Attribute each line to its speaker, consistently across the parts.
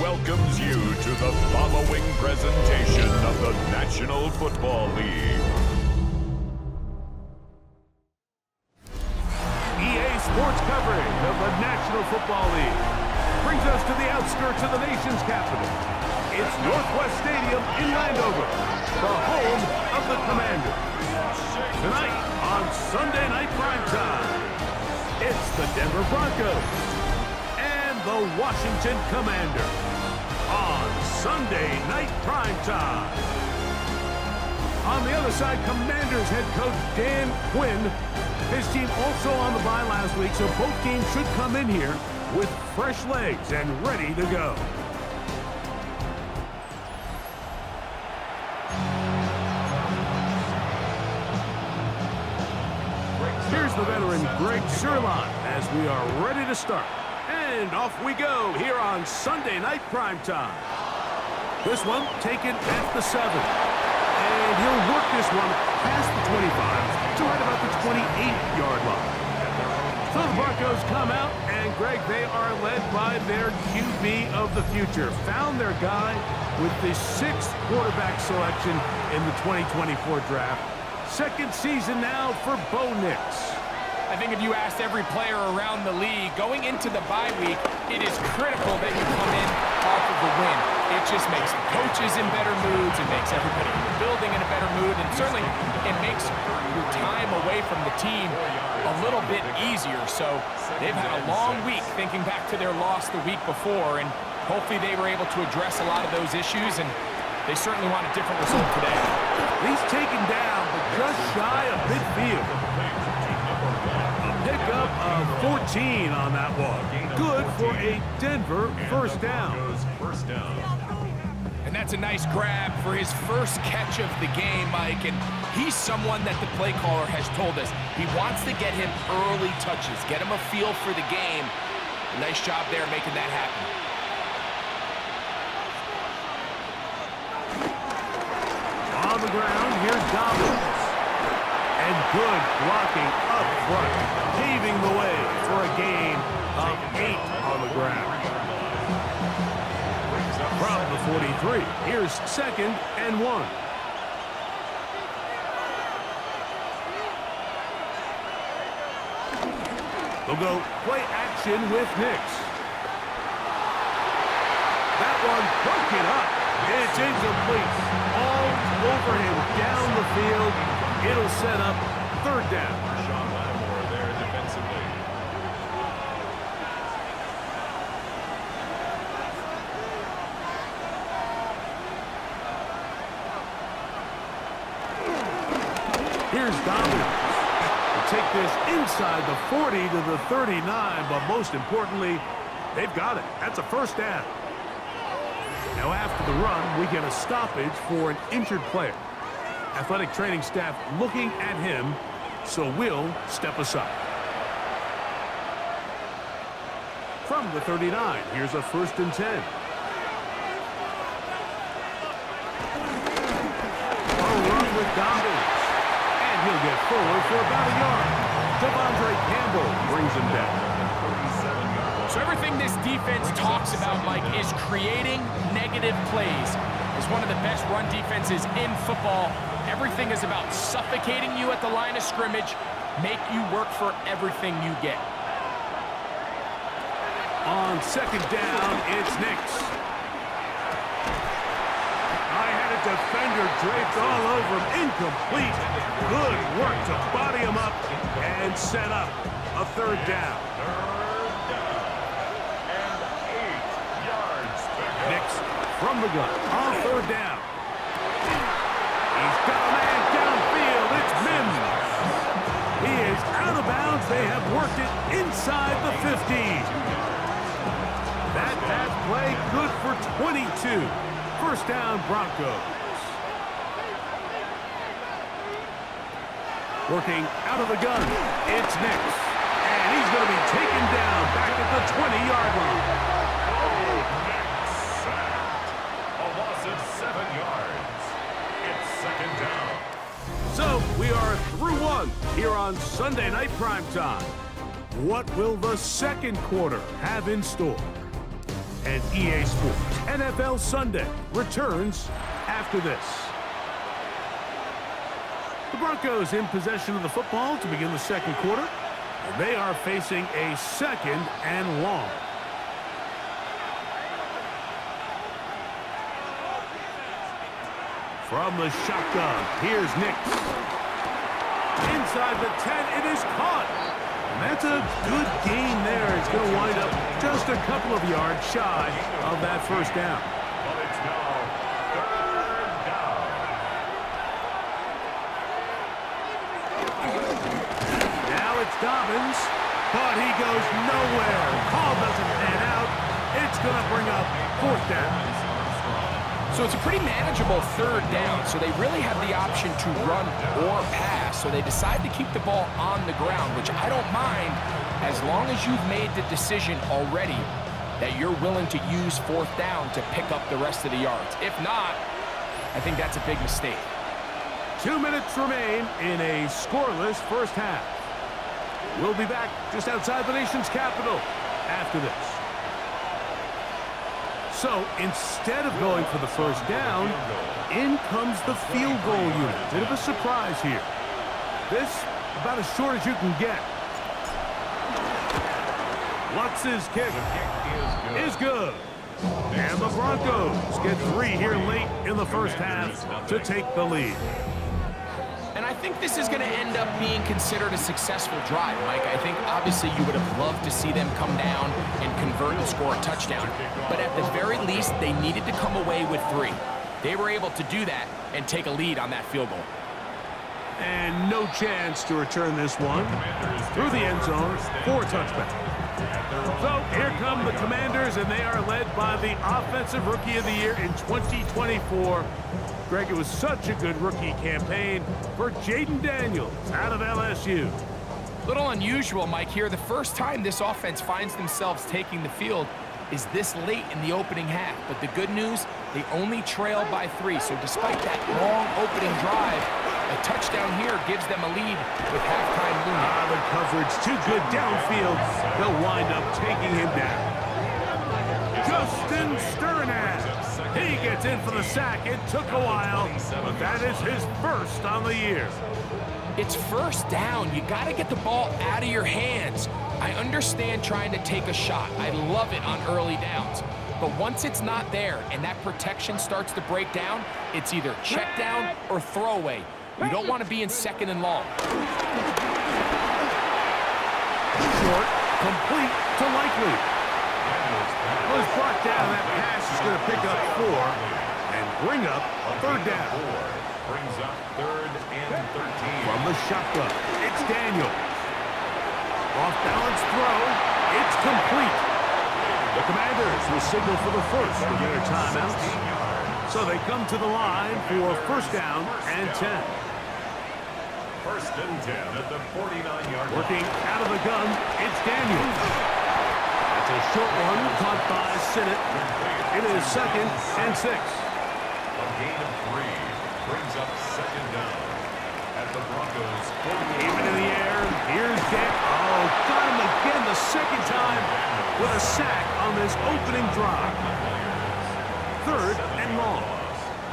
Speaker 1: Welcomes you to the following presentation of the National Football League.
Speaker 2: EA Sports coverage of the National Football League brings us to the outskirts of the nation's capital. It's Northwest Stadium in Landover, the home of the Commanders. Tonight on Sunday Night Primetime, it's the Denver Broncos and the Washington Commanders on Sunday Night Primetime. On the other side, Commanders head coach Dan Quinn. His team also on the bye last week, so both teams should come in here with fresh legs and ready to go. Here's the veteran Greg Sirlon as we are ready to start. And off we go here on Sunday Night Primetime. This one taken at the 7. And he'll work this one past the 25 to right about the 28-yard line. So the Broncos come out, and Greg, they are led by their QB of the future. Found their guy with the 6th quarterback selection in the 2024 draft. Second season now for Bo Nix.
Speaker 3: I think if you asked every player around the league, going into the bye week, it is critical that you come in off of the win. It just makes the coaches in better moods. It makes everybody in the building in a better mood. And certainly, it makes your time away from the team a little bit easier. So they've had a long week thinking back to their loss the week before. And hopefully they were able to address a lot of those issues. And they certainly want a different result today.
Speaker 2: He's taken down, but just shy of midfield. Pickup of 14 on that one. Good for a Denver first down.
Speaker 3: And that's a nice grab for his first catch of the game, Mike. And he's someone that the play caller has told us he wants to get him early touches, get him a feel for the game. Nice job there making that happen.
Speaker 2: On the ground, here's Dobbins. And good blocking up front, paving the way for a gain of 8 on the ground. From the 43, here's 2nd and 1. They'll go play action with Nix. That one broken up. It's incomplete. All over him down the field. It'll set up 3rd down.
Speaker 1: There defensively.
Speaker 2: Here's Dobbins. Take this inside the 40 to the 39, but most importantly, they've got it. That's a first down. Now after the run, we get a stoppage for an injured player. Athletic training staff looking at him, so we'll step aside. From the 39, here's a 1st and 10. A run with Dobbins. And he'll get forward for about a yard. Devondre Campbell brings him down.
Speaker 3: So everything this defense talks about, Mike, is creating negative plays. It's one of the best run defenses in football. Everything is about suffocating you at the line of scrimmage, make you work for everything you get.
Speaker 2: On 2nd down, it's Nix. I had a defender draped all over him. Incomplete. Good work to body him up and set up a 3rd down.
Speaker 1: And 8 yards.
Speaker 2: Nix from the gun on third down. He's got a man downfield. It's Mims. He is out of bounds. They have worked it inside the 15. That pass play good for 22. First down, Broncos. Working out of the gun, it's Nix. And he's going to be taken down back at the 20-yard line.
Speaker 1: A loss of 7 yards. It's second down.
Speaker 2: So we are through one here on Sunday Night Primetime. What will the second quarter have in store? And EA Sports NFL Sunday returns after this. The Broncos in possession of the football to begin the second quarter. And they are facing a second and long. From the shotgun, here's Nix. Inside the 10, it is caught. And that's a good gain there. It's going to wind up just a couple of yards shy of that first down.
Speaker 1: But it's now third down.
Speaker 2: Now it's Dobbins, but he goes nowhere. Call doesn't pan out. It's going to bring up fourth down.
Speaker 3: So it's a pretty manageable third down, so they really have the option to run or pass. So they decide to keep the ball on the ground, which I don't mind as long as you've made the decision already that you're willing to use fourth down to pick up the rest of the yards. If not, I think that's a big mistake.
Speaker 2: 2 minutes remain in a scoreless first half. We'll be back just outside the nation's capital after this. So instead of going for the first down, in comes the field goal unit. Bit of a surprise here. This about as short as you can get. Lutz's kick is good. And the Broncos get 3 here late in the first half to take the lead.
Speaker 3: And I think this is going to end up being considered a successful drive, Mike. I think obviously you would have loved to see them come down and convert and score a touchdown. But at the very least, they needed to come away with 3. They were able to do that and take a lead on that field goal.
Speaker 2: And no chance to return this one through the end zone for a touchback. So here come the Commanders, and they are led by the Offensive Rookie of the Year in 2024. Greg, it was such a good rookie campaign for Jaden Daniels out of LSU.
Speaker 3: Little unusual, Mike, here. The first time this offense finds themselves taking the field is this late in the opening half. But the good news, they only trail by 3. So despite that long opening drive, a touchdown here gives them a lead with halftime looming.
Speaker 2: The coverage too good downfield. They'll wind up taking him down. Justin Sternad. He gets in for the sack. It took a while, but that is his first on the year.
Speaker 3: It's first down. You got to get the ball out of your hands. I understand trying to take a shot. I love it on early downs. But once it's not there and that protection starts to break down, it's either check down or throwaway. You don't want to be in second and long.
Speaker 2: Short, complete to Likely. Was brought down. That pass is going to pick up 4 and bring up a third down.
Speaker 1: Brings up third and 13.
Speaker 2: From the shotgun, it's Daniel. Off-balance throw. It's complete. The Commanders will signal for the first of their timeouts. So they come to the line for first down and 10.
Speaker 1: First and 10 at the 49-yard line.
Speaker 2: Working out of the gun, it's Daniel. That's a short one caught by Sinnott. It is second and 6.
Speaker 1: A gain of 3 brings up second down at the Broncos.
Speaker 2: Even in the air, here's Dan. Oh, got him again the second time with a sack on this opening drive. Third and long.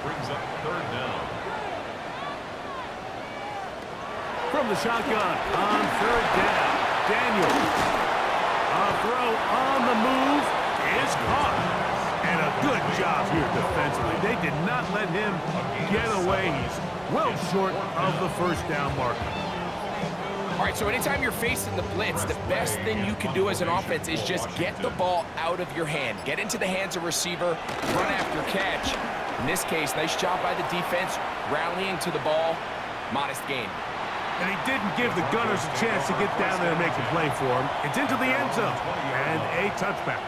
Speaker 1: Brings up third down.
Speaker 2: From the shotgun on third down, Daniel. A throw on the move is caught. And a good job here defensively. They did not let him get away. He's well short of the first down marker.
Speaker 3: All right, so anytime you're facing the blitz, the best thing you can do as an offense is just get the ball out of your hand. Get into the hands of receiver, run after catch. In this case, nice job by the defense, rallying to the ball, modest gain.
Speaker 2: And he didn't give the Gunners a chance to get down there and make a play for him. It's into the end zone and a touchback.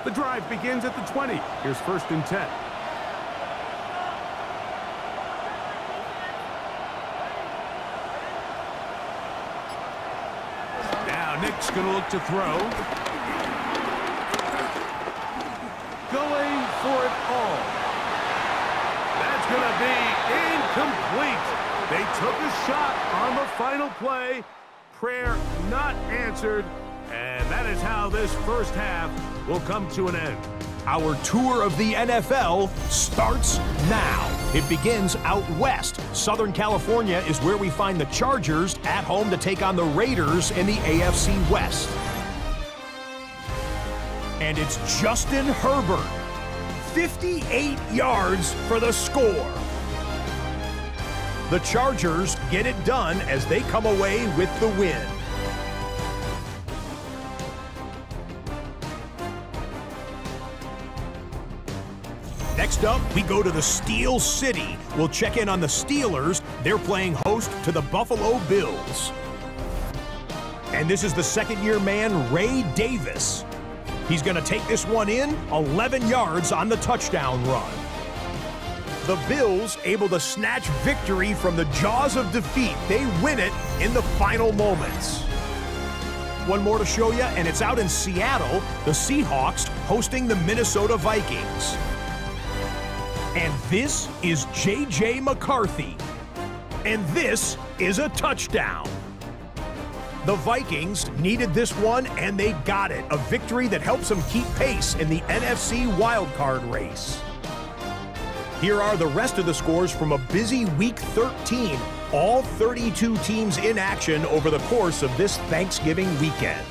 Speaker 2: The drive begins at the 20. Here's 1st and 10. Now Nick's going to look to throw. Going for it all. That's going to be incomplete. They took a shot on the final play. Prayer not answered. And that is how this first half will come to an end.
Speaker 4: Our tour of the NFL starts now. It begins out west. Southern California is where we find the Chargers at home to take on the Raiders in the AFC West. And it's Justin Herbert. 58 yards for the score. The Chargers get it done as they come away with the win. Next up, we go to the Steel City. We'll check in on the Steelers. They're playing host to the Buffalo Bills. And this is the second-year man, Ray Davis. He's going to take this one in, 11 yards on the touchdown run. The Bills able to snatch victory from the jaws of defeat. They win it in the final moments. One more to show you, and it's out in Seattle. The Seahawks hosting the Minnesota Vikings. And this is J.J. McCarthy. And this is a touchdown. The Vikings needed this one, and they got it. A victory that helps them keep pace in the NFC wildcard race. Here are the rest of the scores from a busy Week 13. All 32 teams in action over the course of this Thanksgiving weekend.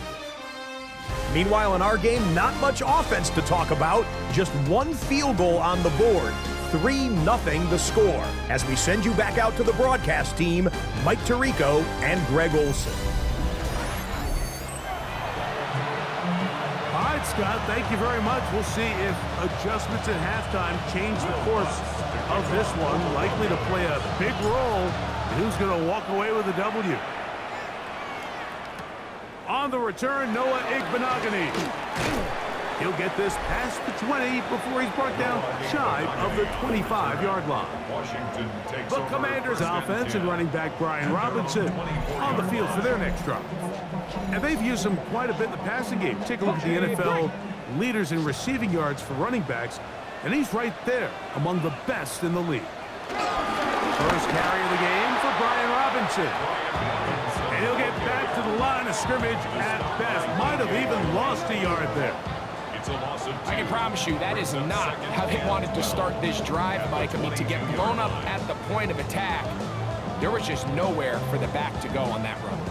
Speaker 4: Meanwhile, in our game, not much offense to talk about. Just one field goal on the board. 3-0 the score. As we send you back out to the broadcast team, Mike Tirico and Greg Olson.
Speaker 2: All right, Scott, thank you very much. We'll see if adjustments at halftime change the course of this one. Likely to play a big role in who's going to walk away with a W. On the return, Noah Igbenogany. He'll get this past the 20 before he's brought down shy of the 25-yard line. The Commanders' offense and running back Brian Robinson on the field for their next drive. And they've used him quite a bit in the passing game. Take a look at the NFL leaders in receiving yards for running backs, and he's right there among the best in the league. First carry of the game for Brian Robinson. And he'll get back to the line of scrimmage at best. Might have even lost a yard there.
Speaker 3: I can promise you that is not how they wanted to start this drive, Mike. I mean, to get blown up at the point of attack, there was just nowhere for the back to go on that run.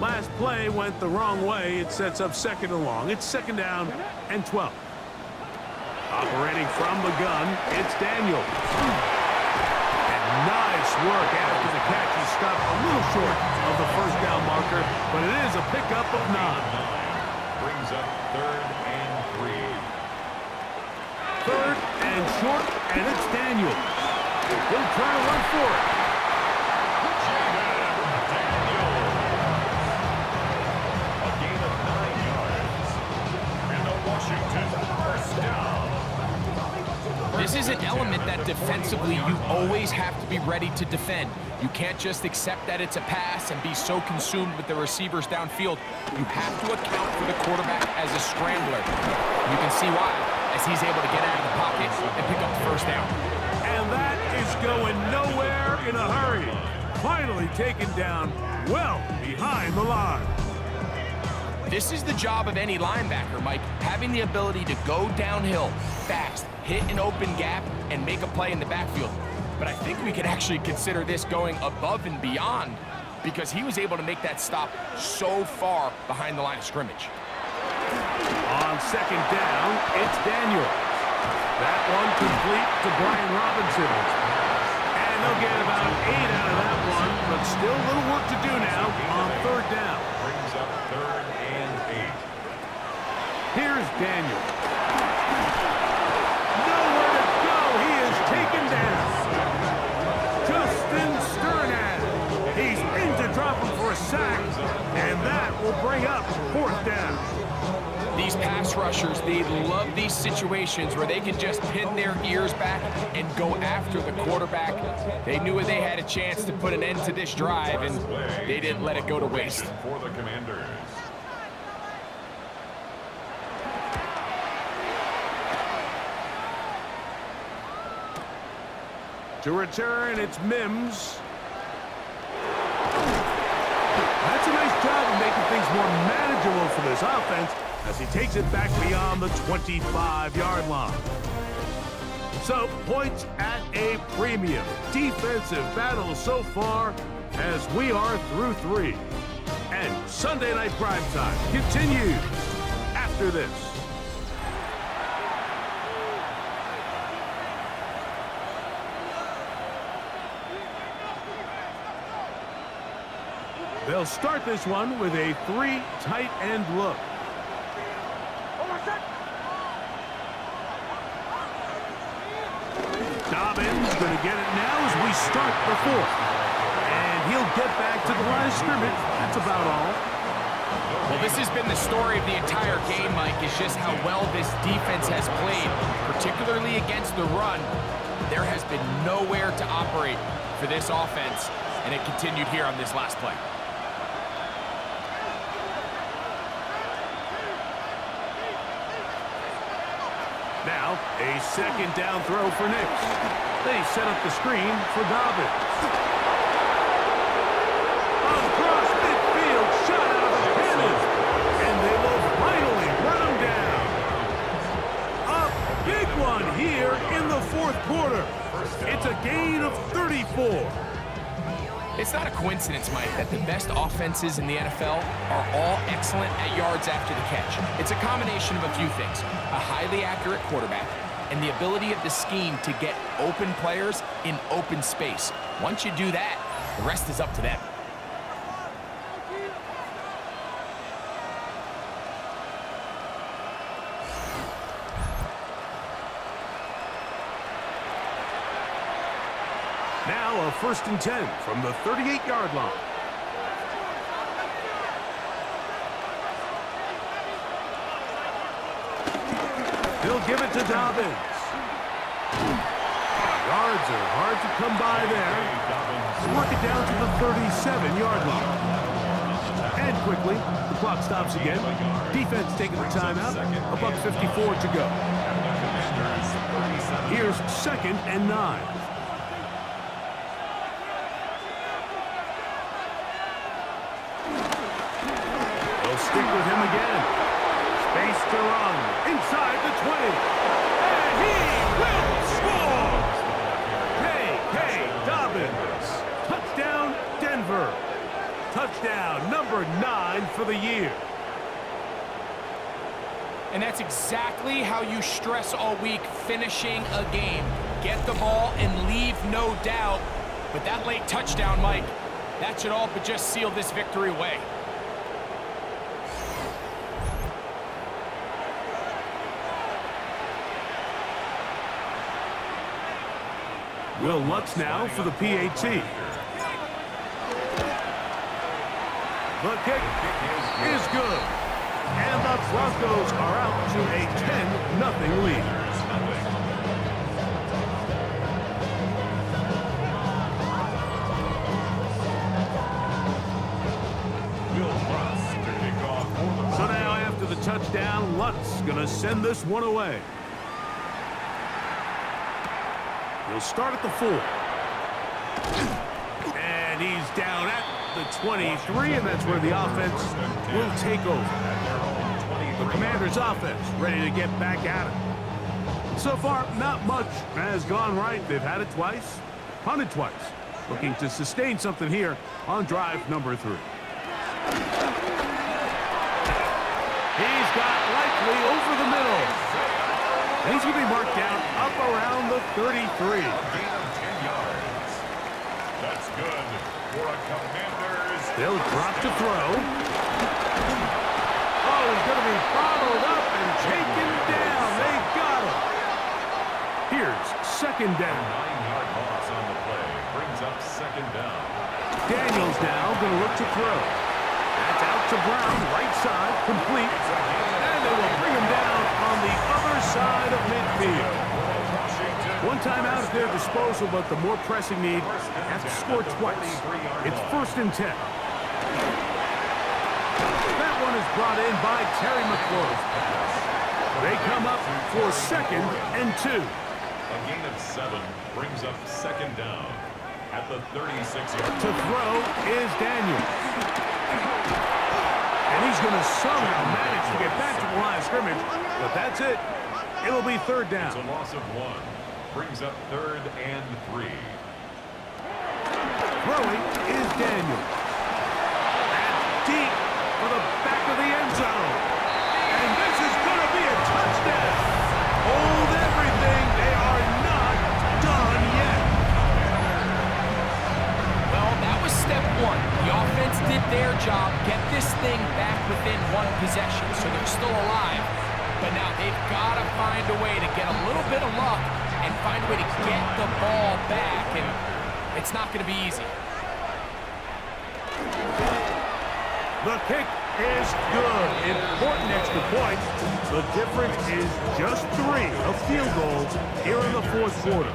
Speaker 2: Last play went the wrong way. It sets up 2nd and long. It's 2nd down and 12. Operating from the gun, it's Daniel. And nice work after the catch. He stopped a little short of the 1st down marker, but it is a pickup of 9.
Speaker 1: Brings up 3rd and 3.
Speaker 2: 3rd and short, and it's Daniel. He'll try to run for it.
Speaker 1: A gain of 9 yards. And the Washington first down.
Speaker 3: This is an element that defensively you always have to be ready to defend. You can't just accept that it's a pass and be so consumed with the receivers downfield. You have to account for the quarterback as a scrambler. You can see why, as he's able to get out of the pocket and pick up the 1st down.
Speaker 2: And that is going nowhere in a hurry. Finally taken down well behind the line.
Speaker 3: This is the job of any linebacker, Mike, having the ability to go downhill fast, hit an open gap, and make a play in the backfield. but I think we can actually consider this going above and beyond because he was able to make that stop so far behind the line of scrimmage.
Speaker 2: On second down, it's Daniels. That one complete to Brian Robinson. And they'll get about 8 out of that one, but still a little work to do now on third down.
Speaker 1: Brings up 3rd and 8.
Speaker 2: Here's Daniels. Nowhere to go. He is taken down. Justin Sternad. He's in to drop him for a sack, and that will bring up 4th down.
Speaker 3: These pass rushers, they love these situations where they can just pin their ears back and go after the quarterback. They knew they had a chance to put an end to this drive, and they didn't let it go to waste.
Speaker 1: For the Commanders.
Speaker 2: To return, it's Mims. That's a nice job of making things more manageable for this offense as he takes it back beyond the 25-yard line. So, points at a premium. Defensive battle so far as we are through 3. And Sunday Night Primetime continues after this. They'll start this one with a 3 tight end look. Dobbins going to get it now as we start the 4th. And he'll get back to the line of scrimmage. That's about all.
Speaker 3: Well, this has been the story of the entire game, Mike, is just how well this defense has played, particularly against the run. There has been nowhere to operate for this offense, and it continued here on this last play.
Speaker 2: Now, a second down throw for Nix. They set up the screen for Dobbins. Across midfield, shot out of the cannon. And they will finally run him down. A big one here in the 4th quarter. It's a gain of 34.
Speaker 3: It's not a coincidence, Mike, that the best offenses in the NFL are all excellent at yards after the catch. It's a combination of a few things: a highly accurate quarterback and the ability of the scheme to get open players in open space. Once you do that, the rest is up to them.
Speaker 2: Now a 1st and 10 from the 38-yard line. He'll give it to Dobbins. Yards are hard to come by there. Work it down to the 37-yard line. And quickly, the clock stops again. Defense taking the timeout. $1:54 to go. Here's 2nd and 9. Stick with him again. Space to run. Inside the 20. And he will score! K.K. Dobbins. Touchdown, Denver. Touchdown number 9 for the year.
Speaker 3: And that's exactly how you stress all week, finishing a game. Get the ball and leave no doubt. But that late touchdown, Mike, that should all but just seal this victory away.
Speaker 2: Will Lutz now for the PAT. The kick is good. And the Broncos are out to a 10-0 lead. So now after the touchdown, Lutz going to send this one away. He'll start at the 4. And he's down at the 23, and that's where the offense will take over. The Commanders' offense ready to get back at it. So far, not much has gone right. They've had it twice, punted twice. Looking to sustain something here on drive number 3. He's got Likely over the middle. And he's going to be marked down up around the 33.
Speaker 1: Gain of 10 yards. That's good for a Commanders.
Speaker 2: They'll drop to throw. Oh, he's going to be followed up and taken down. They got him. Here's second down.
Speaker 1: 9-yard loss on the play brings up second down.
Speaker 2: Daniels now going to look to throw. That's out to Brown, right side, complete. And they will bring him down on the other side of midfield. One timeout at their disposal, but the more pressing need has to score twice. It's 1st and 10. That one is brought in by Terry McLaurin. They come up for 2nd and 2.
Speaker 1: A gain of 7 brings up second down at the 36-yard.
Speaker 2: To throw is Daniels. And he's going to somehow manage to get back to the line of scrimmage, but that's it. It'll be 3rd down.
Speaker 1: It's a loss of 1. Brings up 3rd and 3.
Speaker 2: Throwing is Daniels. That's deep for the back of the end zone. And this is going to be a touchdown. Hold everything. They are not done yet.
Speaker 3: Well, that was step 1. The offense did their job, get this thing back within 1 possession, so they're still alive. But now they've got to find a way to get a little bit of luck and find a way to get the ball back, and it's not going to be easy.
Speaker 2: The kick is good. Important extra point. The difference is just 3, a field goal here in the 4th quarter.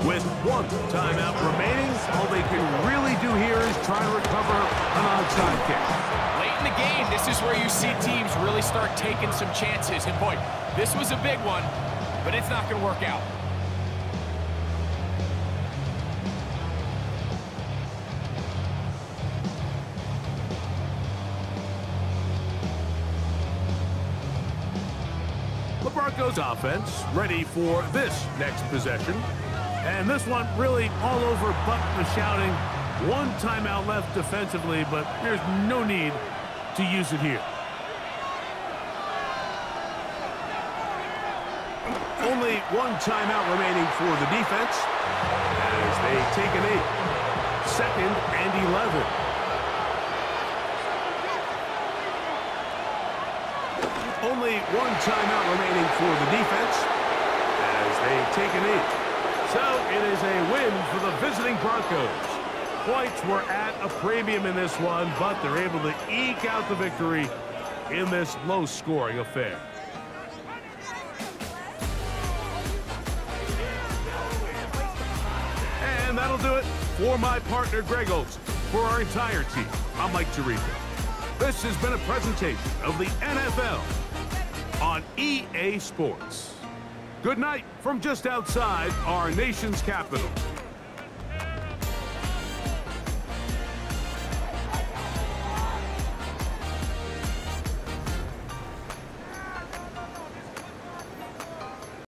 Speaker 2: With 1 timeout remaining, all they can really do here is try to recover an onside kick.
Speaker 3: Late in the game, this is where you see teams really start taking some chances. And boy, this was a big one, but it's not going to work out.
Speaker 2: The Broncos offense ready for this next possession. And this one really all over but the shouting. 1 timeout left defensively, but there's no need to use it here. Only 1 timeout remaining for the defense as they take a knee. 2nd and 11. Only 1 timeout remaining for the defense as they take a knee. So it is a win for the visiting Broncos. Points were at a premium in this one, but they're able to eke out the victory in this low-scoring affair. And that'll do it for my partner, Greg Olson. For our entire team, I'm Mike Tirico. This has been a presentation of the NFL on EA Sports. Good night from just outside our nation's capital.